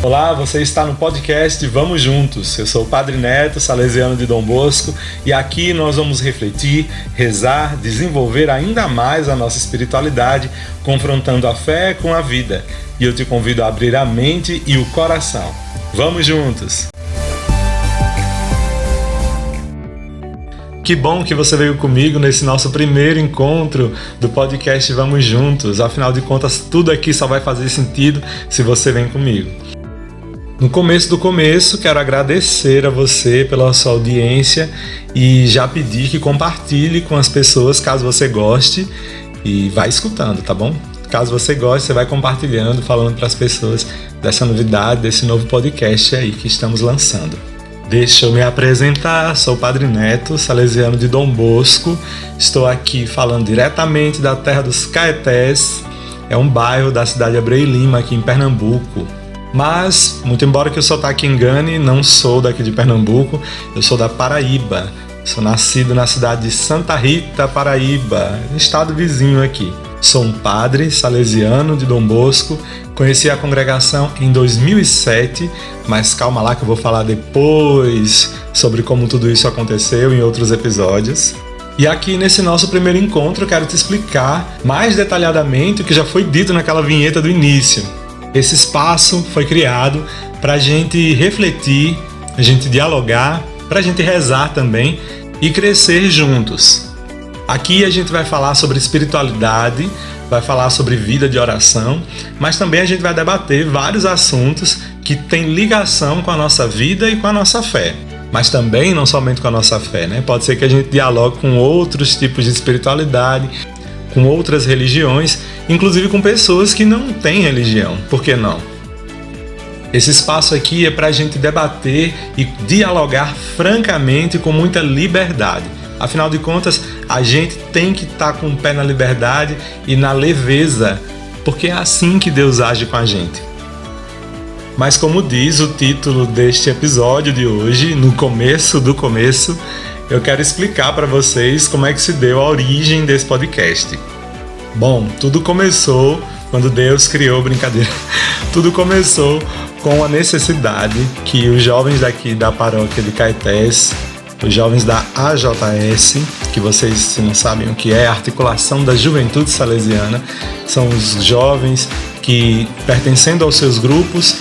Olá, você está no podcast Vamos Juntos. Eu sou o Padre Neto, salesiano de Dom Bosco, e aqui nós vamos refletir, rezar, desenvolver ainda mais a nossa espiritualidade, confrontando a fé com a vida. E eu te convido a abrir a mente e o coração. Vamos juntos! Que bom que você veio comigo nesse nosso primeiro encontro do podcast Vamos Juntos. Afinal de contas, tudo aqui só vai fazer sentido se você vem comigo. No começo do começo, quero agradecer a você pela sua audiência e já pedir que compartilhe com as pessoas caso você goste e vai escutando, tá bom? Caso você goste, você vai compartilhando, falando para as pessoas dessa novidade, desse novo podcast aí que estamos lançando. Deixa eu me apresentar, sou o Padre Neto, salesiano de Dom Bosco. Estou aqui falando diretamente da terra dos Caetés, é um bairro da cidade de Abreu e Lima, aqui em Pernambuco. Mas, muito embora que o sotaque engane, não sou daqui de Pernambuco, eu sou da Paraíba. Sou nascido na cidade de Santa Rita, Paraíba, estado vizinho aqui. Sou um padre salesiano de Dom Bosco, conheci a congregação em 2007, mas calma lá que eu vou falar depois sobre como tudo isso aconteceu em outros episódios. E aqui nesse nosso primeiro encontro eu quero te explicar mais detalhadamente o que já foi dito naquela vinheta do início. Esse espaço foi criado para a gente refletir, a gente dialogar, para a gente rezar também e crescer juntos. Aqui a gente vai falar sobre espiritualidade, vai falar sobre vida de oração, mas também a gente vai debater vários assuntos que têm ligação com a nossa vida e com a nossa fé. Mas também não somente com a nossa fé, né? Pode ser que a gente dialogue com outros tipos de espiritualidade, com outras religiões, inclusive com pessoas que não têm religião. Por que não? Esse espaço aqui é para a gente debater e dialogar francamente com muita liberdade. Afinal de contas, a gente tem que estar com o pé na liberdade e na leveza, porque é assim que Deus age com a gente. Mas como diz o título deste episódio de hoje, no começo do começo, eu quero explicar para vocês como é que se deu a origem desse podcast. Bom, tudo começou quando Deus criou brincadeira. Tudo começou com a necessidade que os jovens daqui da paróquia de Caetés, os jovens da AJS, que vocês, se não sabem o que é, a Articulação da Juventude Salesiana, são os jovens que, pertencendo aos seus grupos,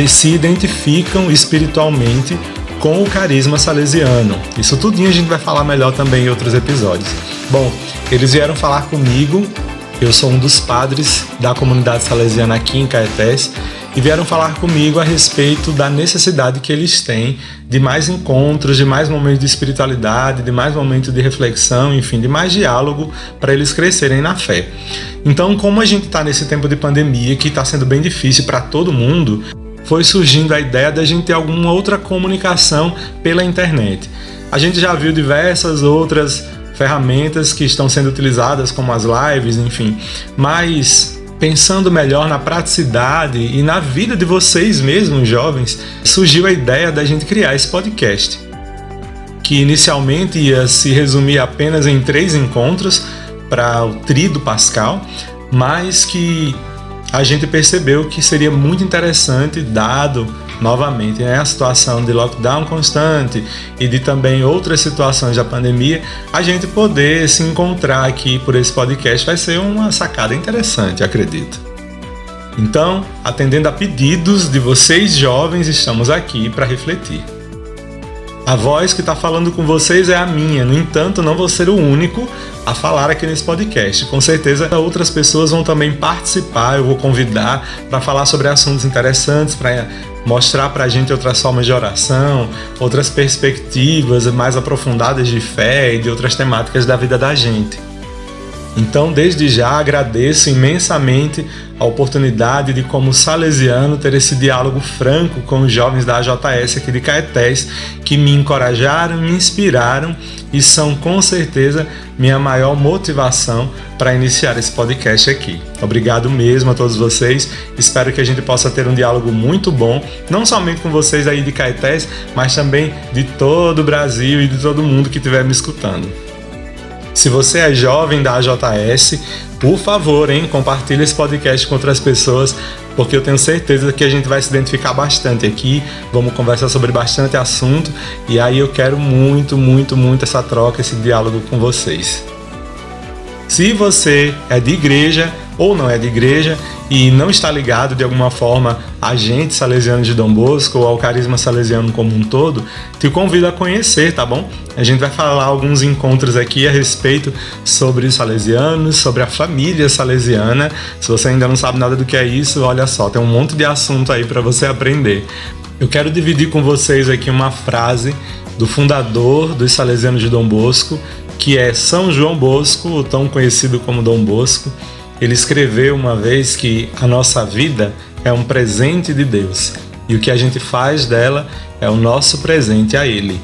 se identificam espiritualmente com o carisma salesiano. Isso tudinho a gente vai falar melhor também em outros episódios. Bom, eles vieram falar comigo, eu sou um dos padres da comunidade salesiana aqui em Caetés, e vieram falar comigo a respeito da necessidade que eles têm de mais encontros, de mais momentos de espiritualidade, de mais momentos de reflexão, enfim, de mais diálogo para eles crescerem na fé. Então, como a gente está nesse tempo de pandemia, que está sendo bem difícil para todo mundo, foi surgindo a ideia da gente ter alguma outra comunicação pela internet. A gente já viu diversas outras ferramentas que estão sendo utilizadas, como as lives, enfim, mas pensando melhor na praticidade e na vida de vocês mesmos, jovens, surgiu a ideia da gente criar esse podcast, que inicialmente ia se resumir apenas em 3 encontros para o Tríduo Pascal, mas que a gente percebeu que seria muito interessante, dado novamente, né, a situação de lockdown constante e de também outras situações da pandemia, a gente poder se encontrar aqui por esse podcast vai ser uma sacada interessante, acredito. Então, atendendo a pedidos de vocês jovens, estamos aqui para refletir. A voz que está falando com vocês é a minha, no entanto, não vou ser o único a falar aqui nesse podcast. Com certeza outras pessoas vão também participar, eu vou convidar para falar sobre assuntos interessantes, para mostrar para a gente outras formas de oração, outras perspectivas mais aprofundadas de fé e de outras temáticas da vida da gente. Então, desde já, agradeço imensamente a oportunidade de, como salesiano, ter esse diálogo franco com os jovens da AJS aqui de Caetés, que me encorajaram, me inspiraram e são, com certeza, minha maior motivação para iniciar esse podcast aqui. Obrigado mesmo a todos vocês, espero que a gente possa ter um diálogo muito bom, não somente com vocês aí de Caetés, mas também de todo o Brasil e de todo mundo que estiver me escutando. Se você é jovem da AJS, por favor, compartilhe esse podcast com outras pessoas porque eu tenho certeza que a gente vai se identificar bastante aqui, vamos conversar sobre bastante assunto, e aí eu quero muito essa troca, esse diálogo com vocês. Se você é de igreja ou não é de igreja e não está ligado de alguma forma a gente salesiano de Dom Bosco ou ao carisma salesiano como um todo, te convido a conhecer, tá bom? A gente vai falar alguns encontros aqui a respeito sobre os salesianos, sobre a família salesiana. Se você ainda não sabe nada do que é isso, olha só, tem um monte de assunto aí para você aprender. Eu quero dividir com vocês aqui uma frase do fundador dos salesianos de Dom Bosco, que é São João Bosco, o tão conhecido como Dom Bosco. Ele escreveu uma vez que a nossa vida é um presente de Deus e o que a gente faz dela é o nosso presente a Ele.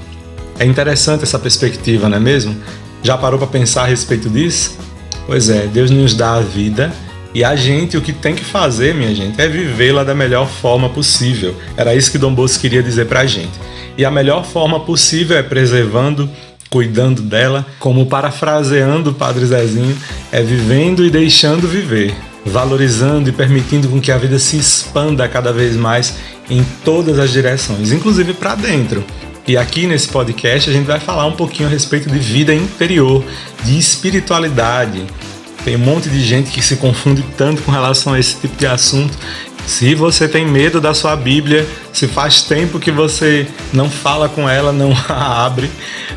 É interessante essa perspectiva, não é mesmo? Já parou para pensar a respeito disso? Pois é, Deus nos dá a vida e a gente o que tem que fazer, minha gente, é vivê-la da melhor forma possível. Era isso que Dom Bosco queria dizer para a gente. E a melhor forma possível é preservando, cuidando dela, como parafraseando o Padre Zezinho, é vivendo e deixando viver, valorizando e permitindo com que a vida se expanda cada vez mais em todas as direções, inclusive para dentro. E aqui nesse podcast a gente vai falar um pouquinho a respeito de vida interior, de espiritualidade. Tem um monte de gente que se confunde tanto com relação a esse tipo de assunto. Se você tem medo da sua Bíblia, se faz tempo que você não fala com ela, não a abre,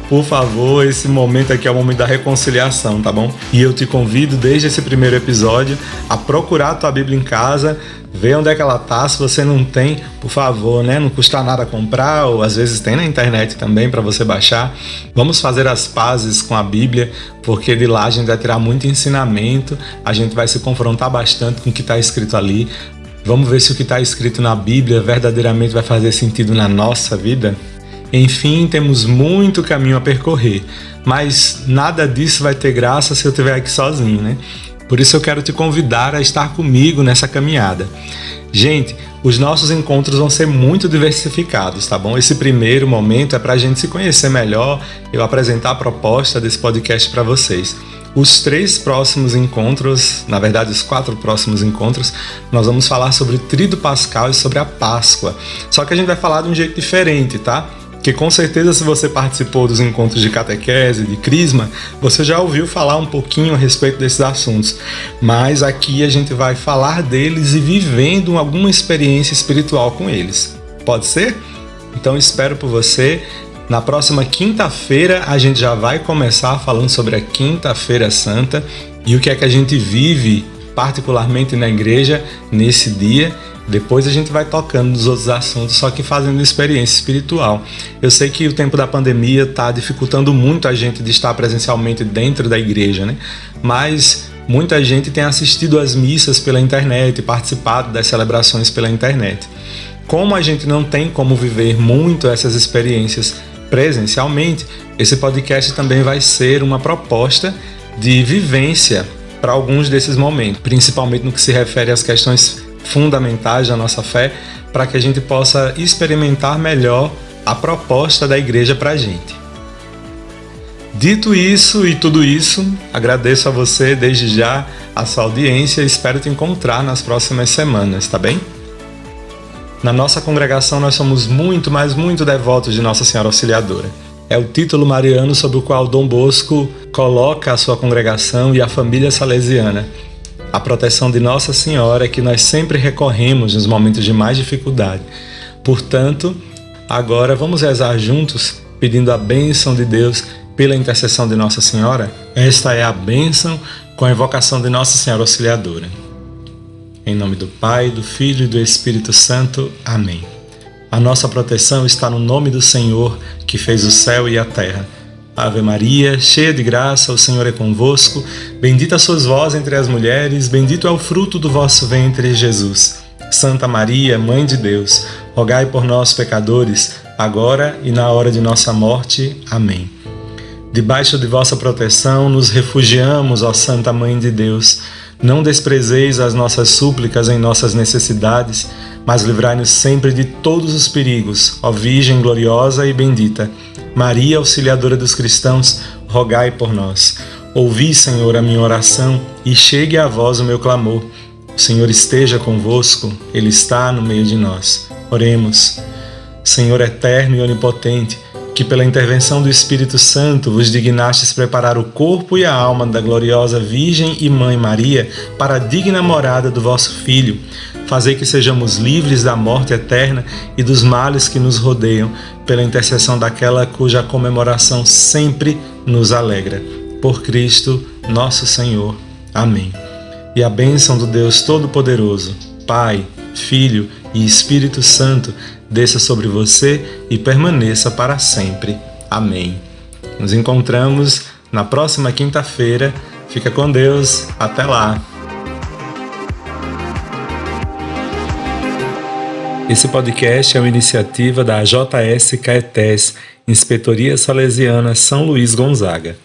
por favor, esse momento aqui é o momento da reconciliação, tá bom? E eu te convido, desde esse primeiro episódio, a procurar a tua Bíblia em casa, ver onde é que ela tá. Se você não tem, por favor, né? Não custa nada comprar, ou às vezes tem na internet também para você baixar. Vamos fazer as pazes com a Bíblia, porque de lá a gente vai tirar muito ensinamento, a gente vai se confrontar bastante com o que está escrito ali. Vamos ver se o que está escrito na Bíblia verdadeiramente vai fazer sentido na nossa vida? Enfim, temos muito caminho a percorrer, mas nada disso vai ter graça se eu estiver aqui sozinho, né? Por isso eu quero te convidar a estar comigo nessa caminhada. Gente, os nossos encontros vão ser muito diversificados, tá bom? Esse primeiro momento é para a gente se conhecer melhor, eu apresentar a proposta desse podcast para vocês. Os 3 próximos encontros, na verdade os 4 próximos encontros, nós vamos falar sobre o Tríduo Pascal e sobre a Páscoa. Só que a gente vai falar de um jeito diferente, tá? Que com certeza se você participou dos encontros de catequese, de crisma, você já ouviu falar um pouquinho a respeito desses assuntos. Mas aqui a gente vai falar deles e vivendo alguma experiência espiritual com eles. Pode ser? Então espero por você. Na próxima quinta-feira a gente já vai começar falando sobre a Quinta-feira Santa e o que é que a gente vive particularmente na igreja nesse dia. Depois a gente vai tocando nos outros assuntos, só que fazendo experiência espiritual. Eu sei que o tempo da pandemia está dificultando muito a gente de estar presencialmente dentro da igreja, né? Mas muita gente tem assistido às missas pela internet, participado das celebrações pela internet. Como a gente não tem como viver muito essas experiências presencialmente, esse podcast também vai ser uma proposta de vivência para alguns desses momentos, principalmente no que se refere às questões fundamentais da nossa fé, para que a gente possa experimentar melhor a proposta da igreja para a gente. Dito isso e tudo isso, agradeço a você desde já a sua audiência e espero te encontrar nas próximas semanas, tá bem? Na nossa congregação nós somos muito, mas muito devotos de Nossa Senhora Auxiliadora. É o título mariano sob o qual Dom Bosco coloca a sua congregação e a família salesiana. A proteção de Nossa Senhora que nós sempre recorremos nos momentos de mais dificuldade. Portanto, agora vamos rezar juntos, pedindo a bênção de Deus pela intercessão de Nossa Senhora. Esta é a bênção com a invocação de Nossa Senhora Auxiliadora. Em nome do Pai, do Filho e do Espírito Santo. Amém. A nossa proteção está no nome do Senhor, que fez o céu e a terra. Ave Maria, cheia de graça, o Senhor é convosco. Bendita sois vós entre as mulheres, bendito é o fruto do vosso ventre, Jesus. Santa Maria, Mãe de Deus, rogai por nós, pecadores, agora e na hora de nossa morte. Amém. Debaixo de vossa proteção nos refugiamos, ó Santa Mãe de Deus. Não desprezeis as nossas súplicas em nossas necessidades, mas livrai-nos sempre de todos os perigos, ó Virgem gloriosa e bendita. Maria, auxiliadora dos cristãos, rogai por nós. Ouvi, Senhor, a minha oração, e chegue a vós o meu clamor. O Senhor esteja convosco, Ele está no meio de nós. Oremos. Senhor eterno e onipotente, que pela intervenção do Espírito Santo vos dignastes preparar o corpo e a alma da gloriosa Virgem e Mãe Maria para a digna morada do vosso Filho, fazei que sejamos livres da morte eterna e dos males que nos rodeiam, pela intercessão daquela cuja comemoração sempre nos alegra. Por Cristo, nosso Senhor. Amém. E a bênção do Deus Todo-Poderoso, Pai, Filho e Espírito Santo, desça sobre você e permaneça para sempre. Amém. Nos encontramos na próxima quinta-feira. Fica com Deus. Até lá. Esse podcast é uma iniciativa da JS Caetés, Inspetoria Salesiana São Luís Gonzaga.